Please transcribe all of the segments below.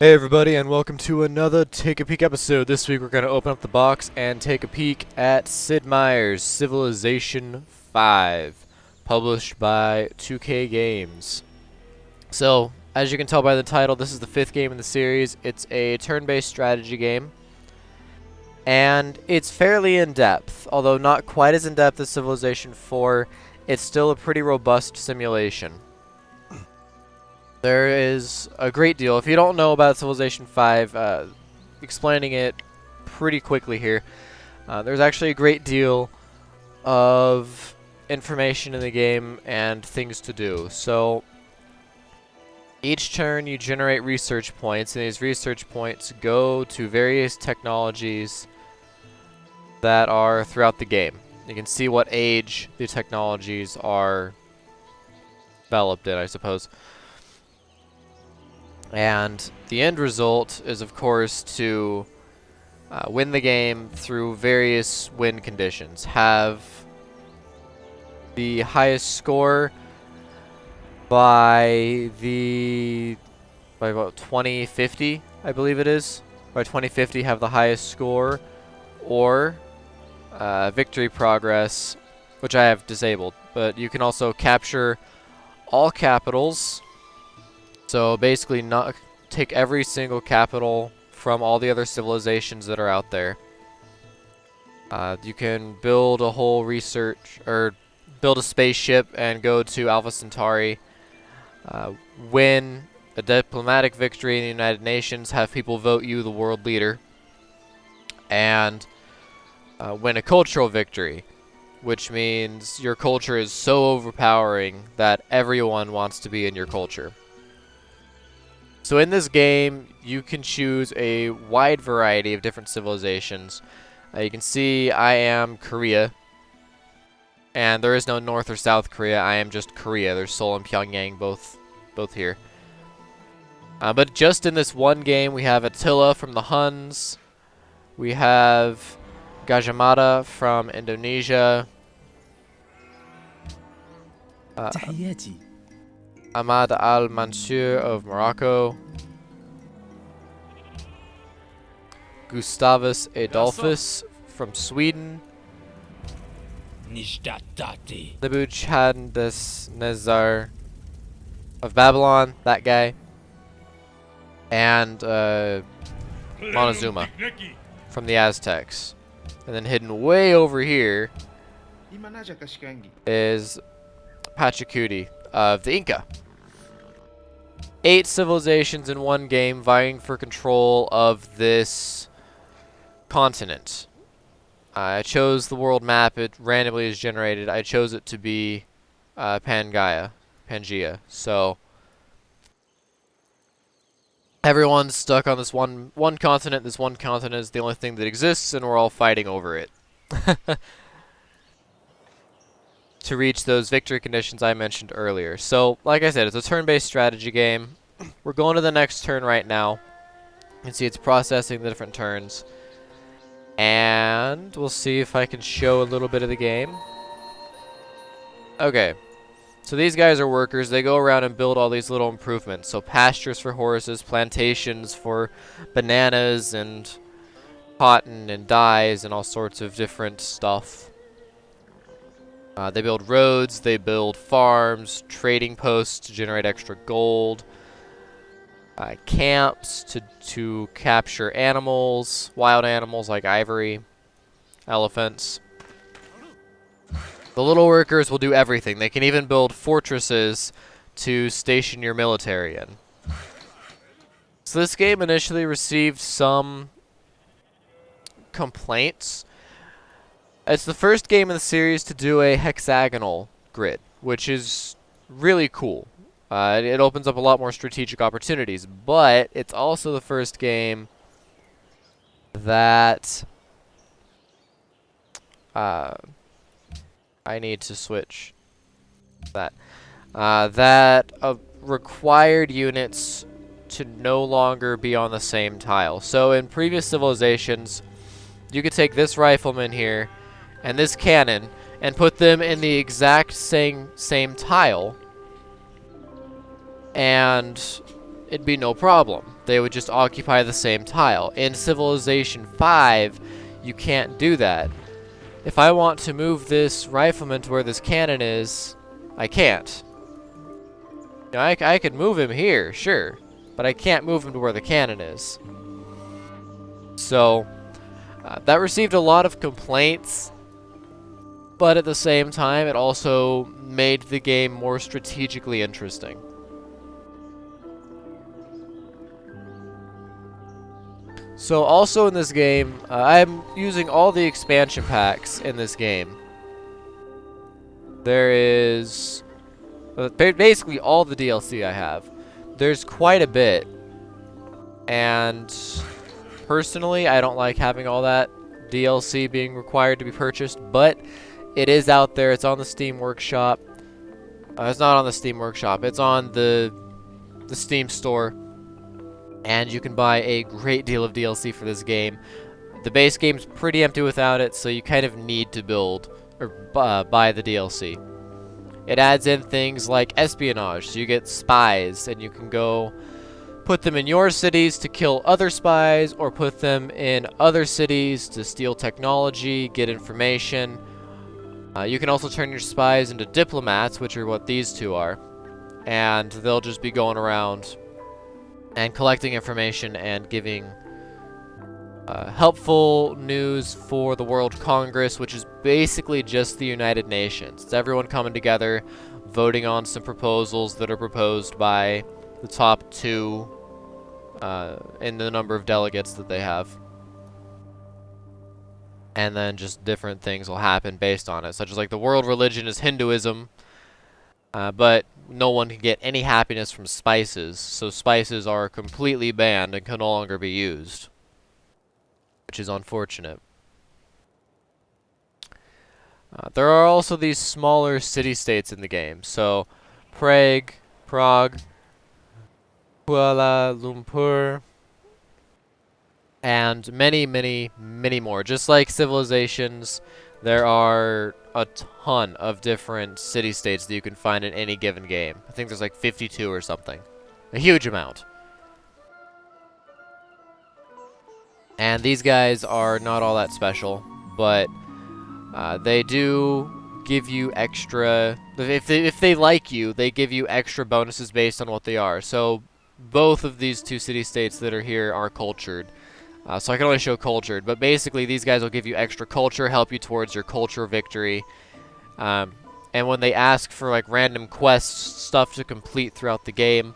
Hey everybody, and welcome to another Take a Peek episode. This week we're going to open up the box and take a peek at Sid Meier's Civilization V, published by 2K Games. So, as you can tell by the title, this is the fifth game in the series. It's a turn-based strategy game, and it's fairly in-depth. Although not quite as in-depth as Civilization 4, it's still a pretty robust simulation. There is a great deal. If you don't know about Civilization V, explaining it pretty quickly here, there's actually a great deal of information in the game and things to do. So each turn you generate research points, and these research points go to various technologies that are throughout the game. You can see what age the technologies are developed in, I suppose. And the end result is, of course, to win the game through various win conditions. Have the highest score by about 2050, I believe it is. By 2050, have the highest score, or victory progress, which I have disabled. But you can also capture all capitals. So basically, not take every single capital from all the other civilizations that are out there. You can build a whole build a spaceship and go to Alpha Centauri. Win a diplomatic victory in the United Nations. Have people vote you the world leader. And win a cultural victory, which means your culture is so overpowering that everyone wants to be in your culture. So in this game, you can choose a wide variety of different civilizations. You can see I am Korea, and there is no North or South Korea. I am just Korea. There's Seoul and Pyongyang both here. But just in this one game, we have Attila from the Huns. We have Gajah from Indonesia. Ahmad al-Mansur of Morocco, Gustavus Adolphus from Sweden, Nebuchadnezzar of Babylon, that guy, and Montezuma from the Aztecs. And then hidden way over here is Pachacuti of the Inca. 8 civilizations in one game vying for control of this continent. I chose the world map. It randomly is generated. I chose it to be Pangea. So everyone's stuck on this one continent. This one continent is the only thing that exists, and we're all fighting over it. To reach those victory conditions I mentioned earlier. So, like I said, it's a turn-based strategy game. We're going to the next turn right now. You can see it's processing the different turns. And we'll see if I can show a little bit of the game. Okay. So these guys are workers. They go around and build all these little improvements. So pastures for horses, plantations for bananas and cotton and dyes and all sorts of different stuff. They build roads, they build farms, trading posts to generate extra gold, camps to capture animals, wild animals like ivory, elephants. The little workers will do everything. They can even build fortresses to station your military in. So this game initially received some complaints. It's the first game in the series to do a hexagonal grid, which is really cool. It opens up a lot more strategic opportunities, but it's also the first game that I need to switch that. That required units to no longer be on the same tile. So in previous civilizations, you could take this rifleman here and this cannon and put them in the exact same tile, and it'd be no problem. They would just occupy the same tile. In Civilization V, you can't do that. If I want to move this rifleman to where this cannon is, I can't. You know, I could move him here, sure, but I can't move him to where the cannon is. So, that received a lot of complaints, but at the same time, it also made the game more strategically interesting. So also in this game, I'm using all the expansion packs in this game. There is basically all the DLC I have. There's quite a bit, and personally, I don't like having all that DLC being required to be purchased, but it is out there. It's on the Steam Workshop. It's not on the Steam Workshop. It's on the Steam store, and you can buy a great deal of DLC for this game. The base game's pretty empty without it, so you kind of need to build or buy the DLC. It adds in things like espionage, so you get spies, and you can go put them in your cities to kill other spies, or put them in other cities to steal technology, get information. You can also turn your spies into diplomats, which are what these two are, and they'll just be going around and collecting information and giving helpful news for the World Congress, which is basically just the United Nations. It's everyone coming together, voting on some proposals that are proposed by the top two in the number of delegates that they have. And then just different things will happen based on it, such as like the world religion is Hinduism, but no one can get any happiness from spices, so spices are completely banned and can no longer be used, which is unfortunate. There are also these smaller city-states in the game, so Prague, Kuala Lumpur, and many, many, many more. Just like Civilizations, there are a ton of different city-states that you can find in any given game. I think there's like 52 or something. A huge amount. And these guys are not all that special, but they do give you extra... If they like you, they give you extra bonuses based on what they are. So both of these two city-states that are here are cultured. So I can only show cultured, but basically these guys will give you extra culture, help you towards your culture victory. And when they ask for like random quests, stuff to complete throughout the game,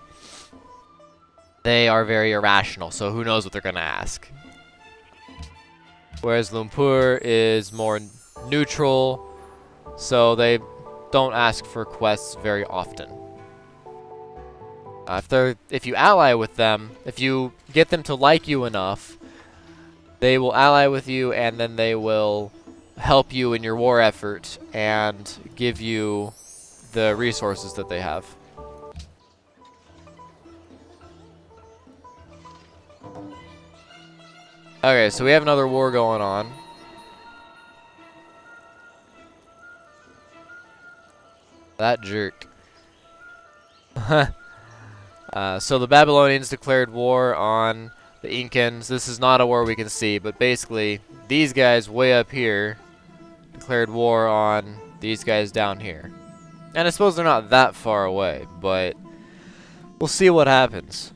they are very irrational, so who knows what they're going to ask. Whereas Lumpur is more neutral, so they don't ask for quests very often. If you ally with them, if you get them to like you enough, they will ally with you, and then they will help you in your war effort and give you the resources that they have. Okay, so we have another war going on. That jerk. So the Babylonians declared war on the Incans. This is not a war we can see, but basically these guys way up here declared war on these guys down here. And I suppose they're not that far away, but we'll see what happens.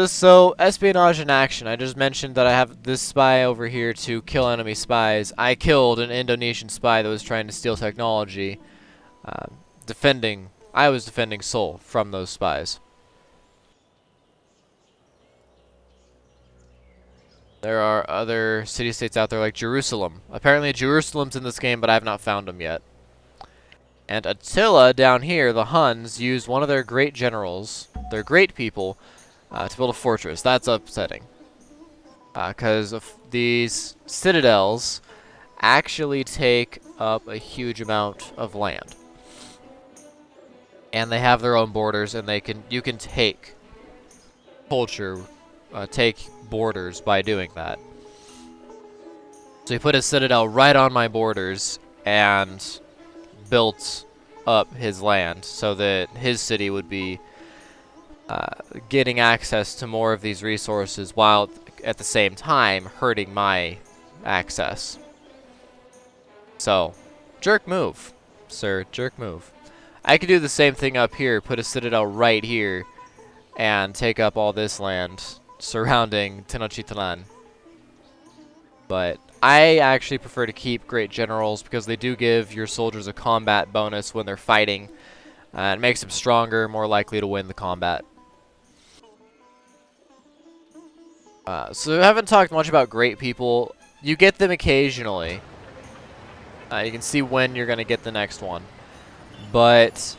So, espionage in action. I just mentioned that I have this spy over here to kill enemy spies. I killed an Indonesian spy that was trying to steal technology, I was defending Seoul from those spies. There are other city-states out there like Jerusalem. Apparently Jerusalem's in this game, but I have not found them yet. And Attila down here, the Huns, used one of their great generals, their great people, to build a fortress. That's upsetting. Because these citadels actually take up a huge amount of land. And they have their own borders, and you can take culture, take borders by doing that. So he put his citadel right on my borders and built up his land so that his city would be getting access to more of these resources while at the same time hurting my access. So, jerk move, sir, jerk move. I could do the same thing up here, put a citadel right here, and take up all this land surrounding Tenochtitlan. But I actually prefer to keep great generals because they do give your soldiers a combat bonus when they're fighting. It makes them stronger, more likely to win the combat. So I haven't talked much about great people. You get them occasionally. You can see when you're going to get the next one. But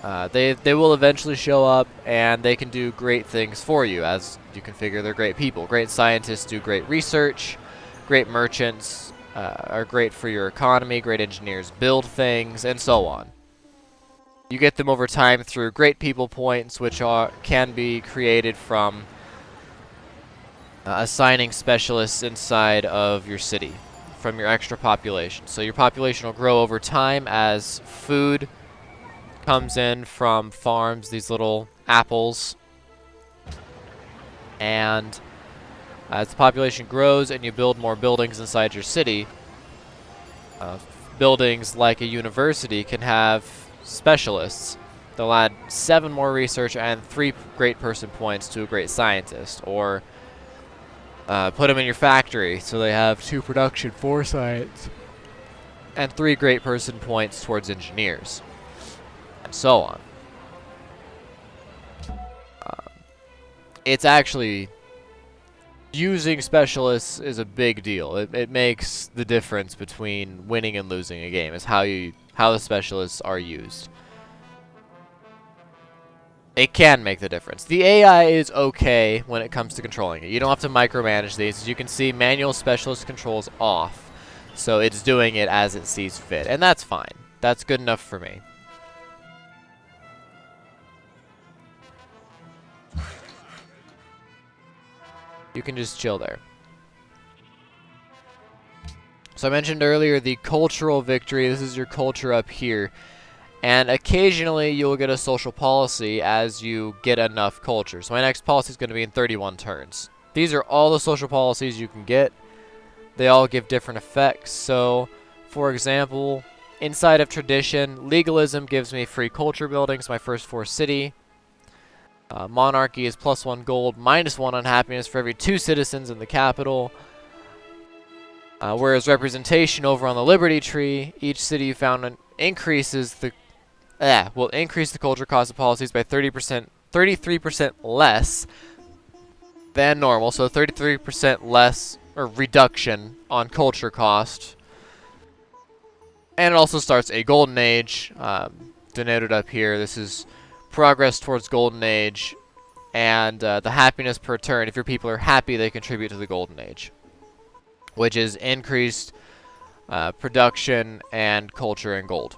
they will eventually show up, and they can do great things for you as you configure they're great people. Great scientists do great research. Great merchants are great for your economy. Great engineers build things, and so on. You get them over time through great people points, which can be created from assigning specialists inside of your city from your extra population. So your population will grow over time as food comes in from farms, these little apples. And as the population grows and you build more buildings inside your city, buildings like a university can have specialists. They'll add 7 more research and 3 great person points to a great scientist, or put them in your factory so they have 2 production, 4 science, and 3 great person points towards engineers, and so on. It's actually, using specialists is a big deal. It makes the difference between winning and losing a game, is how the specialists are used. It can make the difference. The AI is okay when it comes to controlling it. You don't have to micromanage these. As you can see, manual specialist controls off. So it's doing it as it sees fit. And that's fine. That's good enough for me. You can just chill there. So I mentioned earlier the cultural victory. This is your culture up here. And occasionally you'll get a social policy as you get enough culture. So my next policy is going to be in 31 turns. These are all the social policies you can get. They all give different effects. So, for example, inside of tradition, legalism gives me free culture buildings, my first 4 city. Monarchy is +1 gold, -1 unhappiness for every 2 citizens in the capital. Whereas representation over on the Liberty Tree, each city you found increases the will increase the culture cost of policies by 33% less than normal. So 33% less, or reduction, on culture cost. And it also starts a golden age, denoted up here. This is progress towards golden age, and the happiness per turn. If your people are happy, they contribute to the golden age, which is increased production and culture and gold.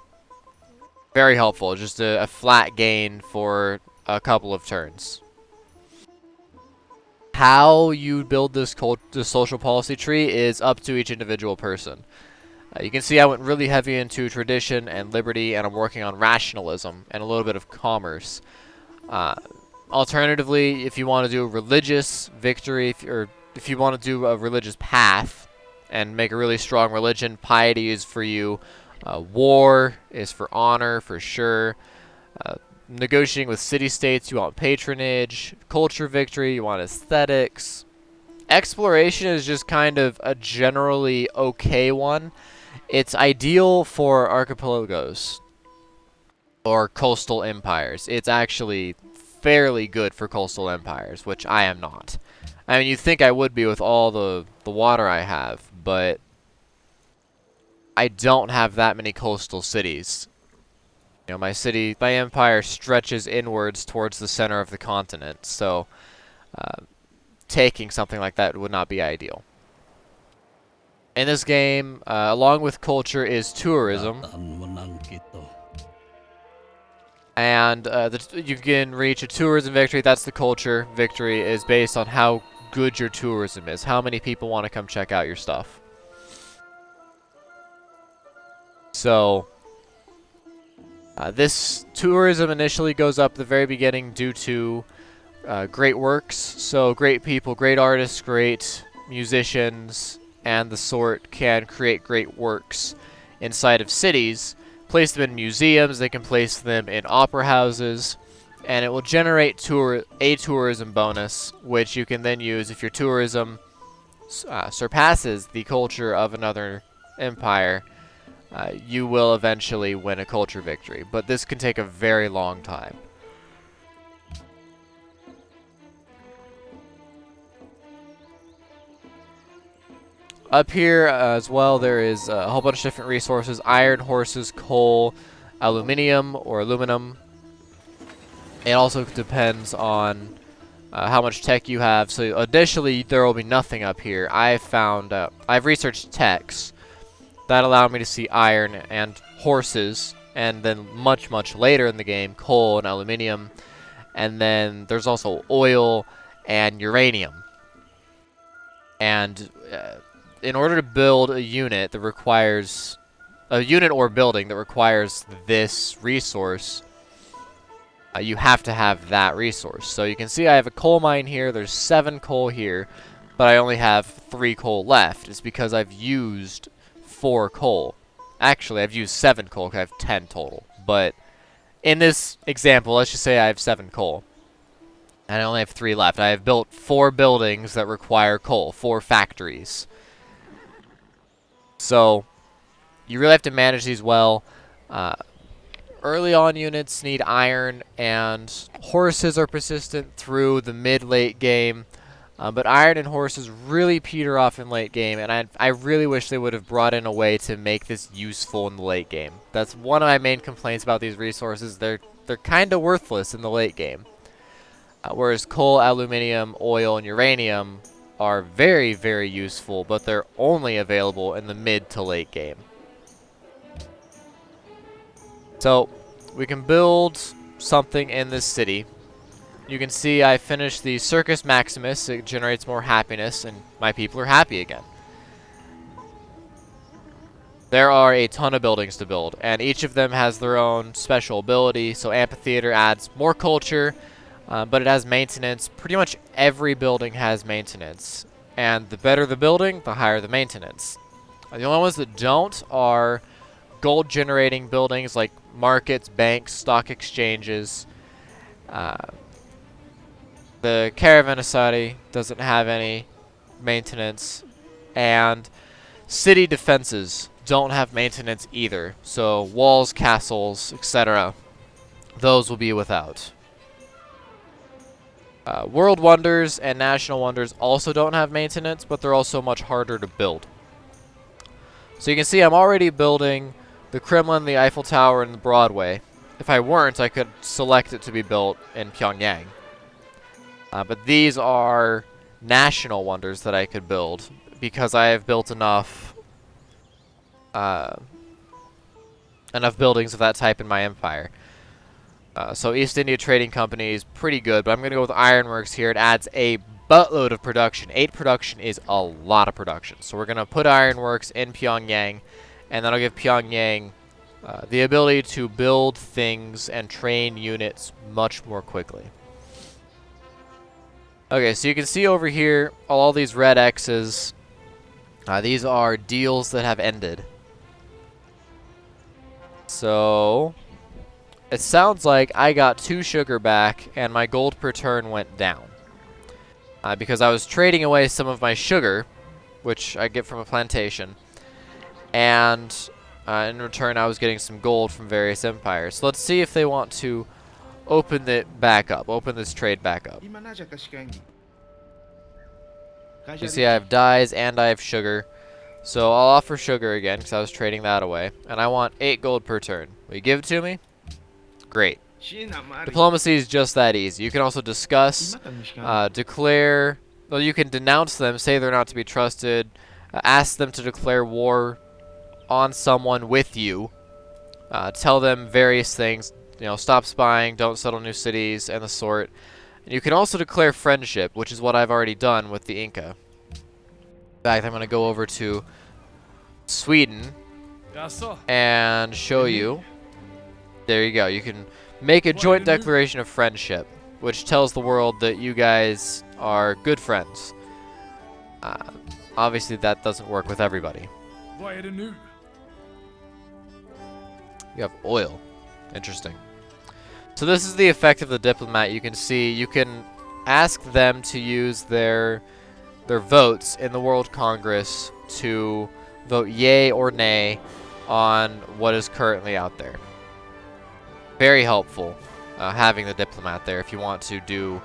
Very helpful. Just a flat gain for a couple of turns. How you build this social policy tree is up to each individual person. You can see I went really heavy into tradition and liberty, and I'm working on rationalism and a little bit of commerce. Alternatively, if you want to do a religious victory, or if you want to do a religious path and make a really strong religion, piety is for you. War is for honor, for sure. Negotiating with city-states, you want patronage. Culture victory, you want aesthetics. Exploration is just kind of a generally okay one. It's ideal for archipelagos or coastal empires. It's actually fairly good for coastal empires, which I am not. I mean, you'd think I would be with all the water I have, but I don't have that many coastal cities. You know, my empire stretches inwards towards the center of the continent, so taking something like that would not be ideal. In this game, along with culture, is tourism. And you can reach a tourism victory. That's the culture victory, is based on how good your tourism is. How many people want to come check out your stuff. So, This tourism initially goes up at the very beginning due to great works. So great people, great artists, great musicians, and the sort can create great works inside of cities. Place them in museums, they can place them in opera houses, and it will generate a tourism bonus, which you can then use if your tourism surpasses the culture of another empire. You will eventually win a culture victory, but this can take a very long time. Up here as well, there is a whole bunch of different resources: iron, horses, coal, aluminium or aluminum. It also depends on how much tech you have. So additionally, there will be nothing up here. I've researched techs that allow me to see iron and horses, and then much later in the game, coal and aluminium, and then there's also oil and uranium. And in order to build a unit that requires a unit or building that requires this resource, you have to have that resource. So you can see I have a coal mine here. There's 7 coal here, but I only have 3 coal left. It's because I've used 4 coal. Actually, I've used 7 coal because I have 10 total. But in this example, let's just say I have 7 coal, and I only have 3 left. I have built 4 buildings that require coal, 4 factories. So you really have to manage these well. Early on units need iron, and horses are persistent through the mid-late game. But iron and horses really peter off in late game, and I really wish they would have brought in a way to make this useful in the late game. That's one of my main complaints about these resources. They're kind of worthless in the late game. Whereas coal, aluminium, oil, and uranium are very, very useful, but they're only available in the mid to late game. So we can build something in this city. You can see I finished the Circus Maximus. It generates more happiness, and my people are happy again. There are a ton of buildings to build, and each of them has their own special ability. So Amphitheater adds more culture, but it has maintenance. Pretty much every building has maintenance, and the better the building, the higher the maintenance. The only ones that don't are gold generating buildings like markets, banks, stock exchanges. The Caravanserai doesn't have any maintenance, and city defenses don't have maintenance either. So walls, castles, etc., those will be without. World Wonders and National Wonders also don't have maintenance, but they're also much harder to build. So you can see I'm already building the Kremlin, the Eiffel Tower, and the Broadway. If I weren't, I could select it to be built in Pyongyang. But these are national wonders that I could build because I have built enough buildings of that type in my empire. So East India Trading Company is pretty good, but I'm going to go with Ironworks here. It adds a buttload of production. 8 production is a lot of production. So we're going to put Ironworks in Pyongyang, and that'll give Pyongyang the ability to build things and train units much more quickly. Okay, so you can see over here all these red X's. These are deals that have ended. So it sounds like I got 2 sugar back and my gold per turn went down. Because I was trading away some of my sugar, which I get from a plantation, and in return I was getting some gold from various empires. So let's see if they want to open it back up, open this trade back up. You see I have dyes and I have sugar. So I'll offer sugar again because I was trading that away. And I want 8 gold per turn. Will you give it to me? Great. Diplomacy is just that easy. You can also discuss, declare, well, you can denounce them, say they're not to be trusted, ask them to declare war on someone with you, tell them various things, you know, stop spying, don't settle new cities, and the sort. And you can also declare friendship, which is what I've already done with the Inca. In fact, I'm going to go over to Sweden and show you There you go. You can make a joint declaration of friendship, which tells the world that you guys are good friends. Obviously, that doesn't work with everybody. You have oil. Interesting. So this is the effect of the diplomat. You can see, you can ask them to use their votes in the World Congress to vote yay or nay on what is currently out there. Very helpful having the diplomat there if you want to do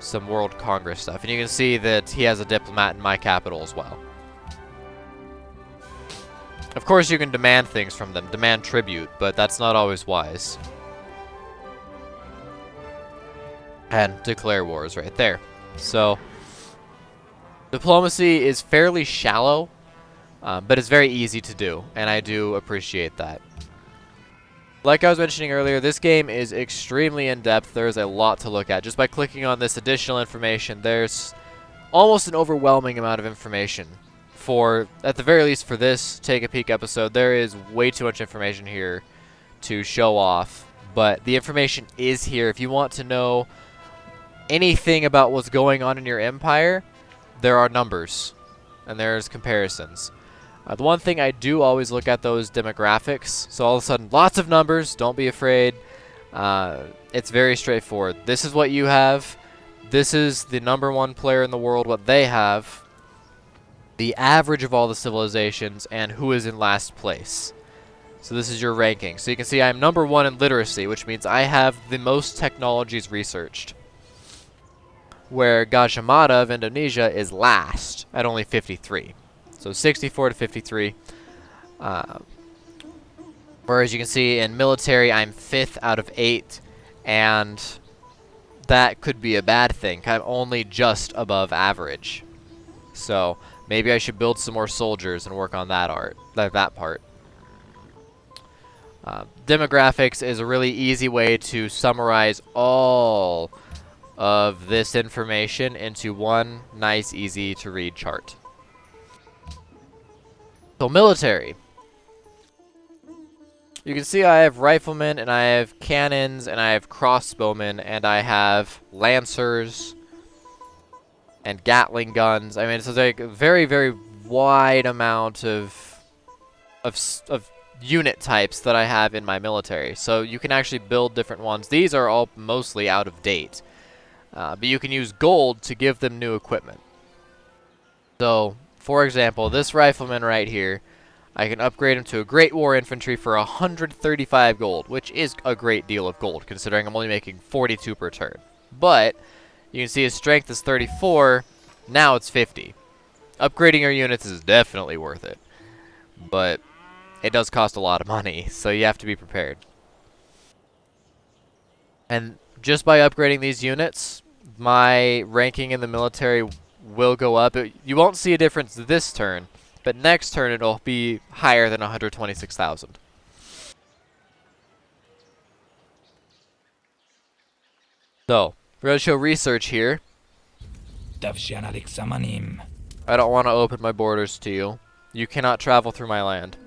some World Congress stuff. And you can see that he has a diplomat in my capital as well. Of course, you can demand things from them, demand tribute, but that's not always wise. And declare wars right there. So, diplomacy is fairly shallow, but it's very easy to do, and I do appreciate that. Like I was mentioning earlier, this game is extremely in-depth. There's a lot to look at. Just by clicking on this additional information, there's almost an overwhelming amount of information. At the very least for this Take a Peek episode, there is way too much information here to show off. But the information is here. If you want to know anything about what's going on in your empire, there are numbers and there's comparisons. The one thing I do always look at, though, is demographics. So all of a sudden, lots of numbers. Don't be afraid. It's very straightforward. This is what you have. This is the #1 player in the world, what they have. The average of all the civilizations, and who is in last place. So this is your ranking. So you can see I'm #1 in literacy, which means I have the most technologies researched. Where Gajah Mada of Indonesia is last at only 53. So 64 to 53. Whereas you can see in military, I'm 5th out of 8. And that could be a bad thing. I'm only just above average. So maybe I should build some more soldiers and work on that part. Demographics is a really easy way to summarize all of this information into one nice, easy to read chart. So military. You can see I have riflemen, and I have cannons, and I have crossbowmen, and I have lancers, and Gatling guns. I mean, it's like a very, very wide amount of unit types that I have in my military. So you can actually build different ones. These are all mostly out of date. But you can use gold to give them new equipment. So, for example, this rifleman right here, I can upgrade him to a Great War Infantry for 135 gold, which is a great deal of gold, considering I'm only making 42 per turn. But, you can see his strength is 34, now it's 50. Upgrading your units is definitely worth it. But, it does cost a lot of money, so you have to be prepared. And just by upgrading these units, my ranking in the military will go up. You won't see a difference this turn, but next turn it'll be higher than 126,000. So, we're going to show research here. I don't want to open my borders to you. You cannot travel through my land.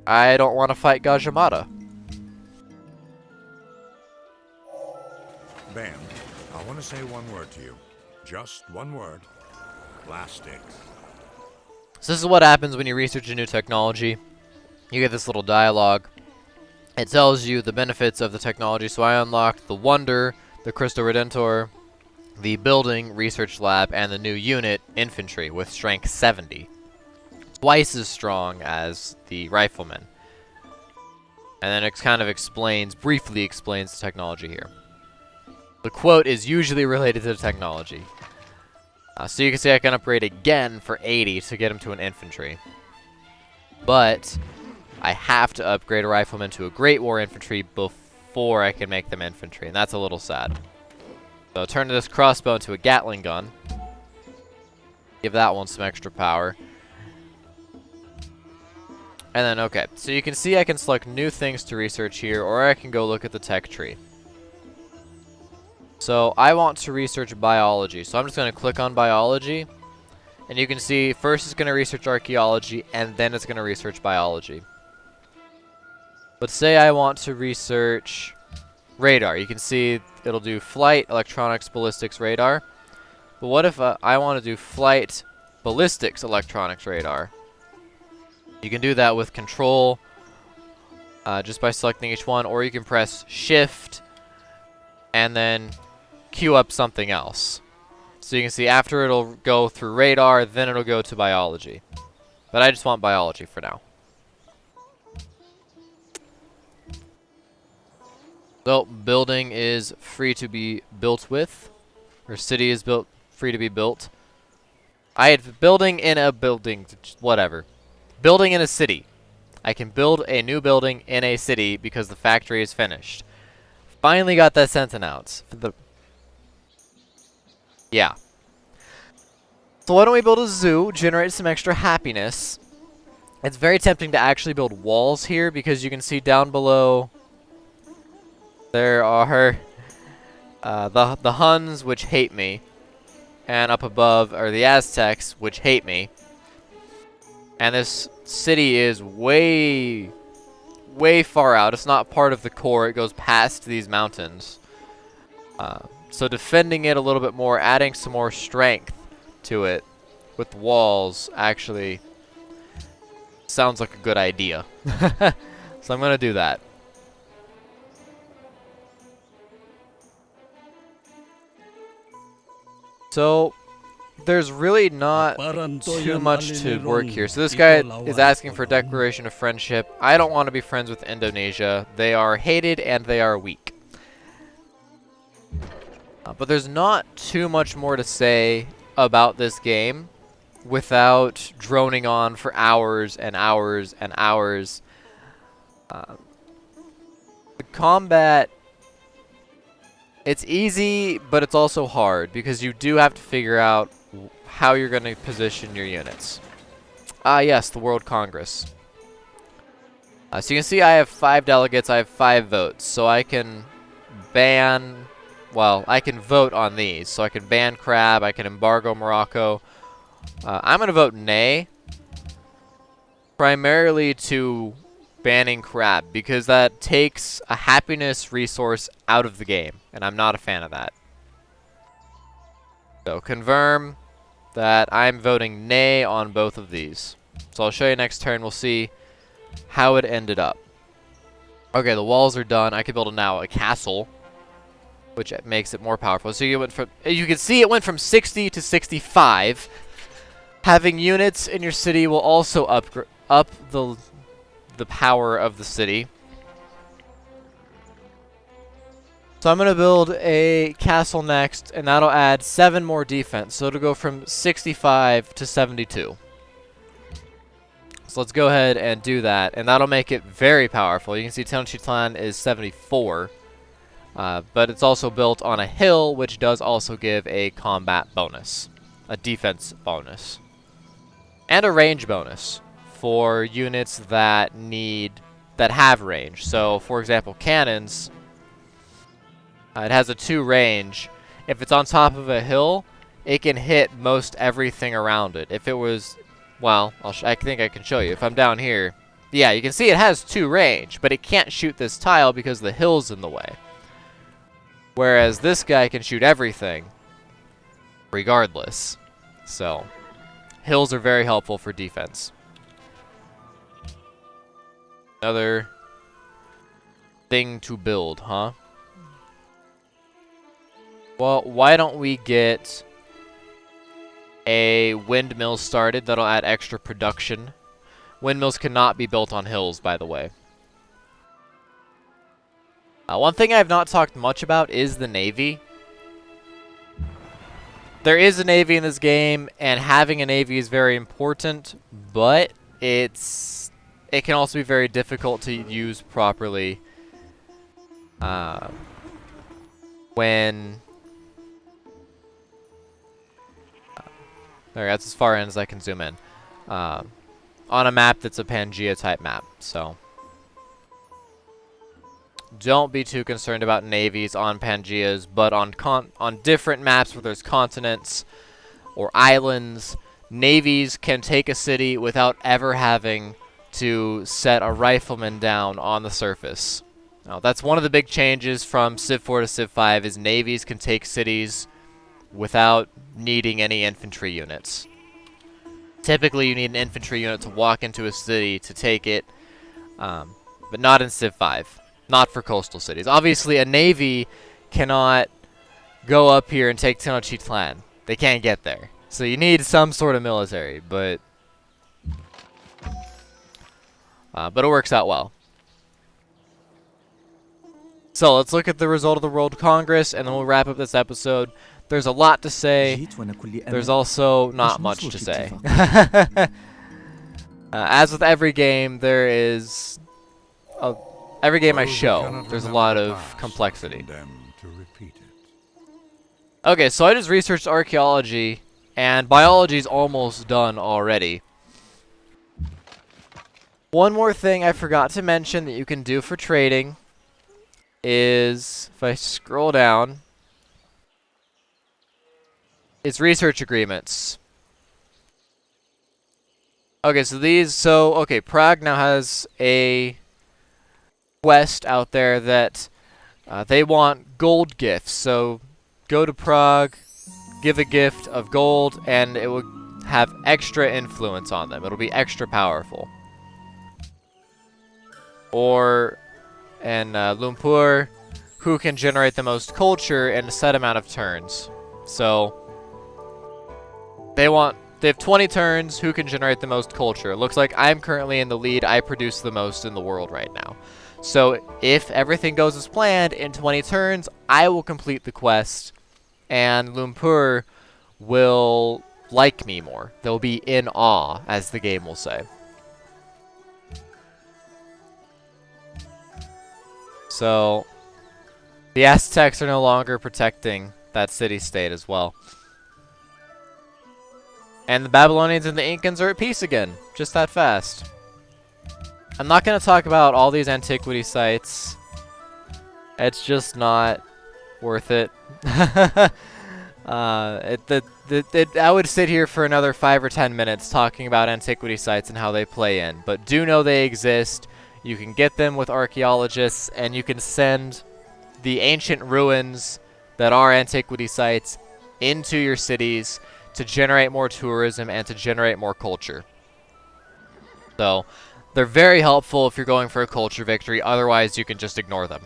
I don't want to fight Gajah Mada. Bam, I want to say one word to you. Just one word. Plastics. So this is what happens when you research a new technology. You get this little dialogue. It tells you the benefits of the technology. So I unlocked the Wonder, the Cristo Redentor, the Building Research Lab, and the new unit, Infantry, with strength 70. Twice as strong as the Rifleman. And then it kind of briefly explains the technology here. The quote is usually related to the technology. So you can see I can upgrade again for 80 to get him to an infantry. But I have to upgrade a rifleman to a Great War Infantry before I can make them infantry, and that's a little sad. So turn this crossbow into a Gatling gun. Give that one some extra power. And then, okay, so you can see I can select new things to research here, or I can go look at the tech tree. So I want to research biology, so I'm just going to click on biology, and you can see first it's going to research archaeology, and then it's going to research biology. But say I want to research radar. You can see it'll do flight, electronics, ballistics, radar. But what if I want to do flight, ballistics, electronics, radar? You can do that with control just by selecting each one, or you can press shift and then queue up something else. So you can see after it'll go through radar, then it'll go to biology. But I just want biology for now. So building is free to be built with, or city is free to be built. I had building in a building, whatever. Building in a city. I can build a new building in a city because the factory is finished. Finally got that sentence out. Yeah. So why don't we build a zoo, generate some extra happiness. It's very tempting to actually build walls here because you can see down below there are the Huns, which hate me, and up above are the Aztecs, which hate me. And this city is way far out. It's not part of the core. It goes past these mountains. So defending it a little bit more, adding some more strength to it with walls actually sounds like a good idea. So I'm going to do that. So there's really not too much to work here. So this guy is asking for a declaration of friendship. I don't want to be friends with Indonesia. They are hated and they are weak. But there's not too much more to say about this game without droning on for hours and hours and hours. The combat, it's easy, but it's also hard because you do have to figure out how you're going to position your units. Yes, the World Congress. So you can see I have 5 delegates, I have 5 votes, so I can ban, well, I can vote on these. So I can ban crab, I can embargo Morocco. I'm going to vote nay, primarily to banning crab, because that takes a happiness resource out of the game, and I'm not a fan of that. So confirm that I'm voting nay on both of these. So I'll show you next turn. We'll see how it ended up. Okay, the walls are done. I could build now a castle, which makes it more powerful. So you can see it went from 60 to 65. Having units in your city will also up the power of the city. So I'm going to build a castle next, and that'll add 7 more defense. So it'll go from 65 to 72. So let's go ahead and do that, and that'll make it very powerful. You can see Tenochtitlan is 74, but it's also built on a hill, which does also give a combat bonus, a defense bonus, and a range bonus for units that have range. So, for example, cannons. It has a 2 range. If it's on top of a hill, it can hit most everything around it. If it was, well, I think I can show you. If I'm down here, yeah, you can see it has 2 range, but it can't shoot this tile because the hill's in the way. Whereas this guy can shoot everything, regardless. So, hills are very helpful for defense. Another thing to build, huh? Well, why don't we get a windmill started? That'll add extra production. Windmills cannot be built on hills, by the way. One thing I've not talked much about is the Navy. There is a Navy in this game, and having a Navy is very important, but it can also be very difficult to use properly when... There, that's as far in as I can zoom in. On a map that's a Pangea type map, so... Don't be too concerned about navies on Pangeas, but on different maps where there's continents or islands, navies can take a city without ever having to set a rifleman down on the surface. Now, that's one of the big changes from Civ 4 to Civ 5 is navies can take cities without needing any infantry units. Typically, you need an infantry unit to walk into a city to take it, but not in Civ 5. Not for coastal cities. Obviously, a navy cannot go up here and take Tenochtitlan. They can't get there. So you need some sort of military, but it works out well. So let's look at the result of the World Congress, and then we'll wrap up this episode. There's a lot to say. There's also not much to say. As with every game, there is... every game I show, there's a lot of complexity. Okay, so I just researched archaeology, and biology's almost done already. One more thing I forgot to mention that you can do for trading is, if I scroll down, it's research agreements. Okay, so Prague now has a quest out there that they want gold gifts. So go to Prague, give a gift of gold, and it will have extra influence on them. It'll be extra powerful. Or in Lumpur, who can generate the most culture in a set amount of turns. So they have 20 turns, who can generate the most culture. It looks like I'm currently in the lead. I produce the most in the world right now. So if everything goes as planned, in 20 turns, I will complete the quest, and Lumpur will like me more. They'll be in awe, as the game will say. So the Aztecs are no longer protecting that city-state as well. And the Babylonians and the Incans are at peace again, just that fast. I'm not going to talk about all these antiquity sites. It's just not worth it. I would sit here for another 5 or 10 minutes talking about antiquity sites and how they play in. But do know they exist. You can get them with archaeologists, and you can send the ancient ruins that are antiquity sites into your cities to generate more tourism and to generate more culture. So they're very helpful if you're going for a culture victory. Otherwise, you can just ignore them.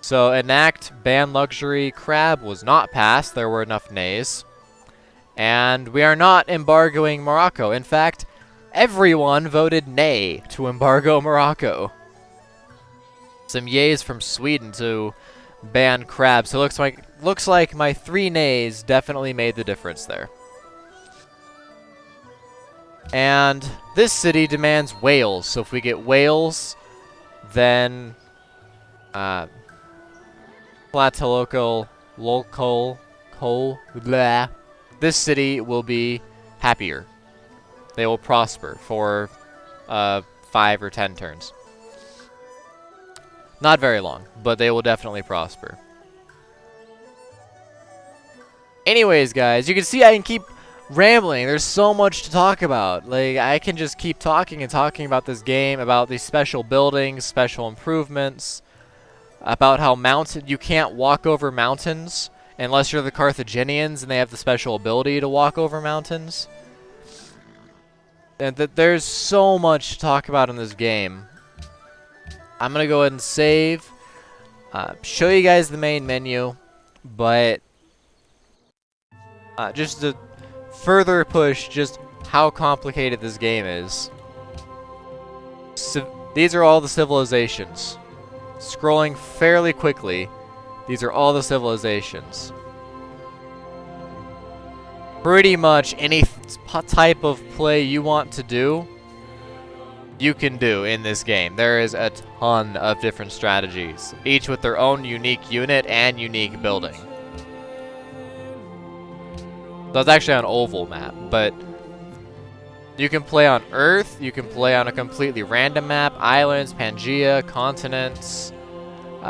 So enact ban luxury crab was not passed. There were enough nays. And we are not embargoing Morocco. In fact, everyone voted nay to embargo Morocco. Some yays from Sweden to ban crab. So it looks like my 3 nays definitely made the difference there. And this city demands whales. So if we get whales, then this city will be happier. They will prosper for 5 or 10 turns. Not very long, but they will definitely prosper. Anyways, guys, you can see I can keep rambling. There's so much to talk about. Like, I can just keep talking and talking about this game, about these special buildings, special improvements, about how you can't walk over mountains unless you're the Carthaginians and they have the special ability to walk over mountains. And there's so much to talk about in this game. I'm going to go ahead and save, show you guys the main menu, but just to further push just how complicated this game is. These are all the civilizations. Scrolling fairly quickly, these are all the civilizations. Pretty much any type of play you want to do, you can do in this game. There is a ton of different strategies, each with their own unique unit and unique building. So it's actually an oval map, but you can play on Earth, you can play on a completely random map, islands, Pangea, continents.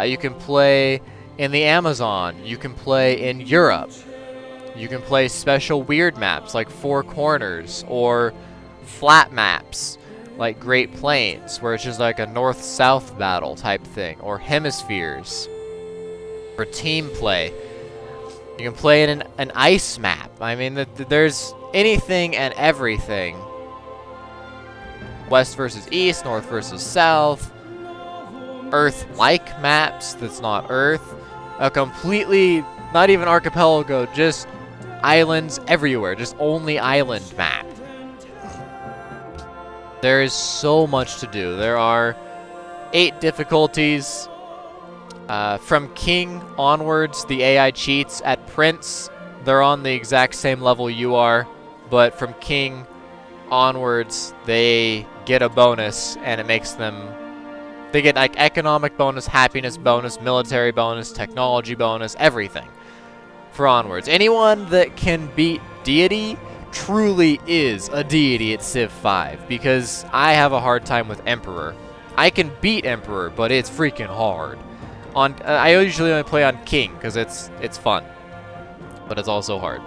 You can play in the Amazon, you can play in Europe. You can play special weird maps like Four Corners, or flat maps like Great Plains, where it's just like a north-south battle type thing, or hemispheres for team play. You can play in an ice map. I mean, there's anything and everything. West versus east, north versus south, Earth-like maps that's not Earth, a completely, not even archipelago, just islands everywhere, just only island map. There is so much to do. There are 8 difficulties. From King onwards, the AI cheats. At Prince, they're on the exact same level you are, but from King onwards, they get a bonus, and it makes them... They get like economic bonus, happiness bonus, military bonus, technology bonus, everything for onwards. Anyone that can beat deity truly is a deity at Civ 5, because I have a hard time with Emperor. I can beat Emperor, but it's freaking hard. I usually only play on King because it's fun, but it's also hard.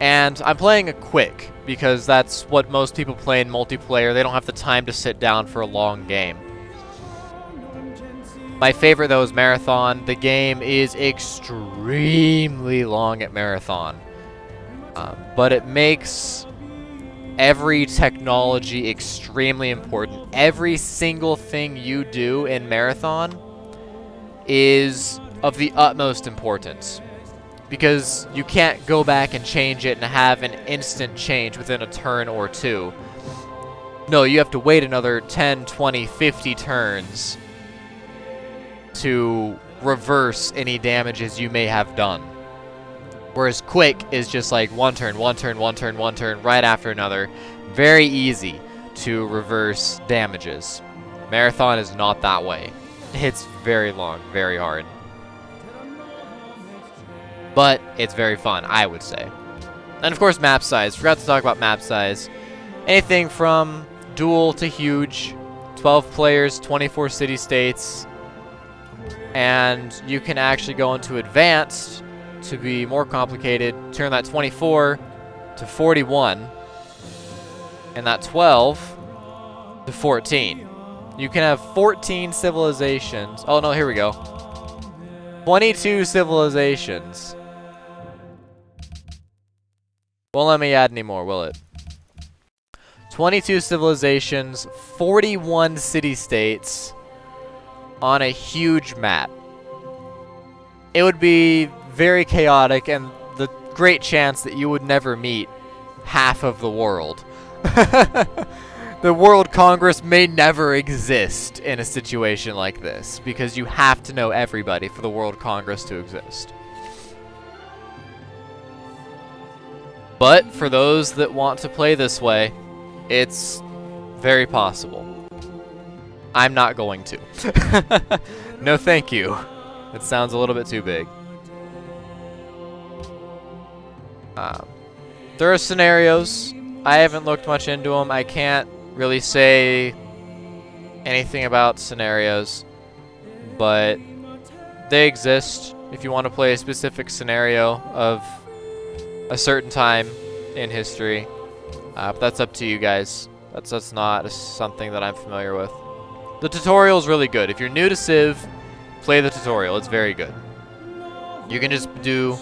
And I'm playing it quick because that's what most people play in multiplayer. They don't have the time to sit down for a long game. My favorite, though, is Marathon. The game is extremely long at Marathon, but it makes every technology extremely important. Every single thing you do in Marathon is of the utmost importance, because you can't go back and change it and have an instant change within a turn or two. No, you have to wait another 10, 20, 50 turns to reverse any damages you may have done. Whereas Quick is just like one turn, one turn, one turn, one turn, right after another. Very easy to reverse damages. Marathon is not that way. It's very long, very hard. But it's very fun, I would say. And of course, map size. Forgot to talk about map size. Anything from dual to huge. 12 players, 24 city-states. And you can actually go into advanced to be more complicated. Turn that 24 to 41. And that 12 to 14. You can have 14 civilizations. Oh no, here we go. 22 civilizations. Won't let me add any more, will it? 22 civilizations, 41 city-states on a huge map. It would be very chaotic, and the great chance that you would never meet half of the world. The World Congress may never exist in a situation like this, because you have to know everybody for the World Congress to exist. But for those that want to play this way, it's very possible. I'm not going to. No thank you. It sounds a little bit too big. There are scenarios. I haven't looked much into them. I can't really say anything about scenarios, but they exist if you want to play a specific scenario of a certain time in history. But that's up to you guys. That's not something that I'm familiar with. The tutorial is really good. If you're new to Civ, play the tutorial. It's very good. You can just do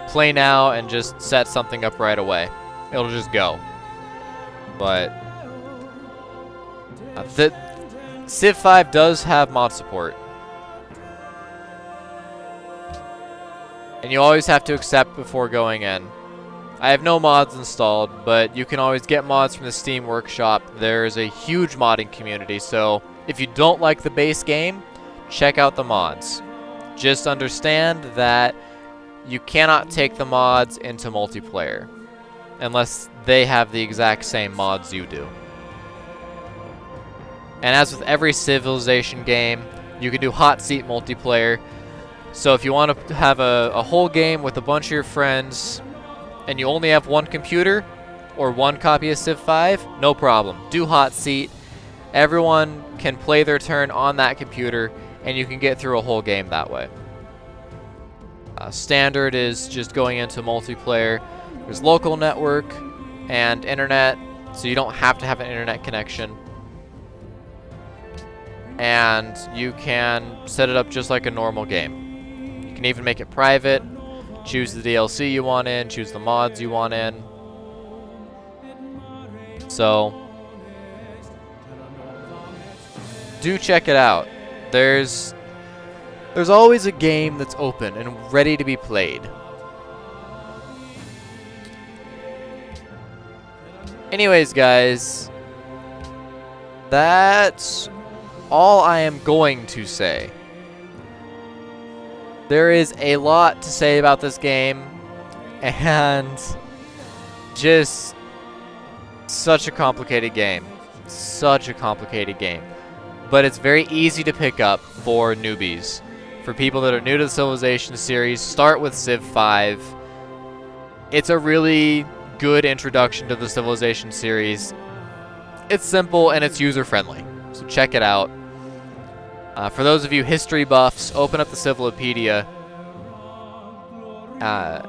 play now and just set something up right away. It'll just go. But the Civ 5 does have mod support. And you always have to accept before going in. I have no mods installed, but you can always get mods from the Steam Workshop. There's a huge modding community, so if you don't like the base game, check out the mods. Just understand that you cannot take the mods into multiplayer unless they have the exact same mods you do. And as with every Civilization game, you can do hot seat multiplayer. So if you want to have a whole game with a bunch of your friends and you only have one computer or one copy of Civ 5, no problem. Do hot seat. Everyone can play their turn on that computer, and you can get through a whole game that way. Standard is just going into multiplayer. There's local network and internet, so you don't have to have an internet connection. And you can set it up just like a normal game. You can even make it private, choose the DLC you want in, choose the mods you want in. So, do check it out. There's always a game that's open and ready to be played. Anyways, guys, that's all I am going to say. There is a lot to say about this game, and just such a complicated game. Such a complicated game. But it's very easy to pick up for newbies. For people that are new to the Civilization series, start with Civ V. It's a really good introduction to the Civilization series. It's simple and it's user-friendly, so check it out. For those of you history buffs, open up the Civilopedia.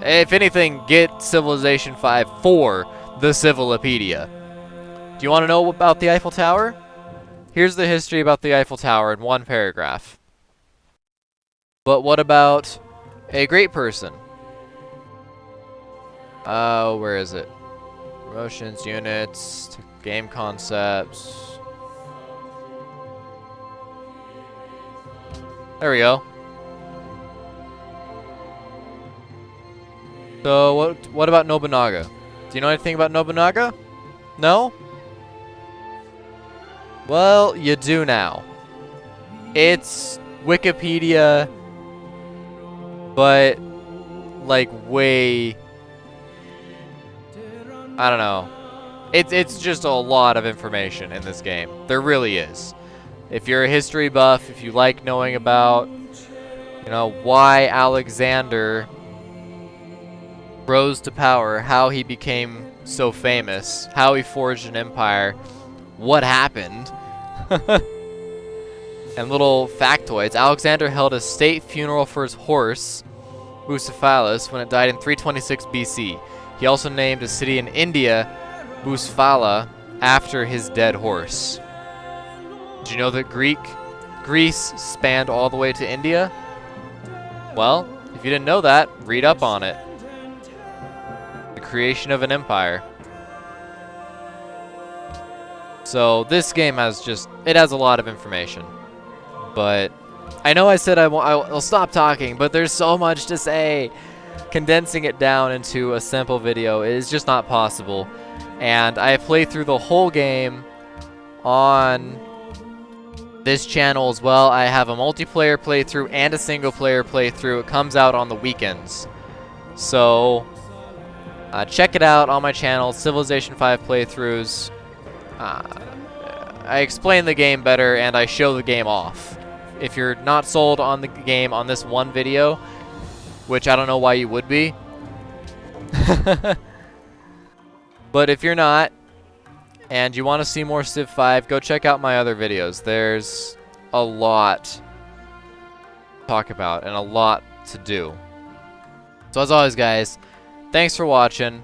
If anything, get Civilization V for the Civilopedia. Do you want to know about the Eiffel Tower? Here's the history about the Eiffel Tower in one paragraph. But what about a great person? Where is it? Promotions, units, game concepts. There we go. So what about Nobunaga? Do you know anything about Nobunaga? No? Well, you do now. It's Wikipedia, but like way, I don't know. It's just a lot of information in this game. There really is. If you're a history buff, if you like knowing about, you know, why Alexander rose to power, how he became so famous, how he forged an empire, what happened, and little factoids. Alexander held a state funeral for his horse, Bucephalus, when it died in 326 BC. He also named a city in India, Bucephala, after his dead horse. Did you know that Greece spanned all the way to India? Well, if you didn't know that, read up on it. The creation of an empire. So this game has it has a lot of information. But I know I said I'll stop talking, but there's so much to say. Condensing it down into a simple video is just not possible. And I have played through the whole game on this channel as well. I have a multiplayer playthrough and a single player playthrough. It comes out on the weekends. So check it out on my channel, Civilization V playthroughs. I explain the game better and I show the game off. If you're not sold on the game on this one video, which I don't know why you would be, but if you're not and you want to see more Civ 5, go check out my other videos. There's a lot to talk about and a lot to do. So as always, guys, thanks for watching,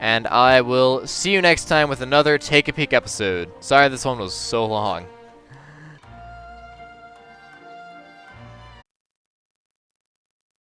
and I will see you next time with another Take a Peek episode. Sorry this one was so long.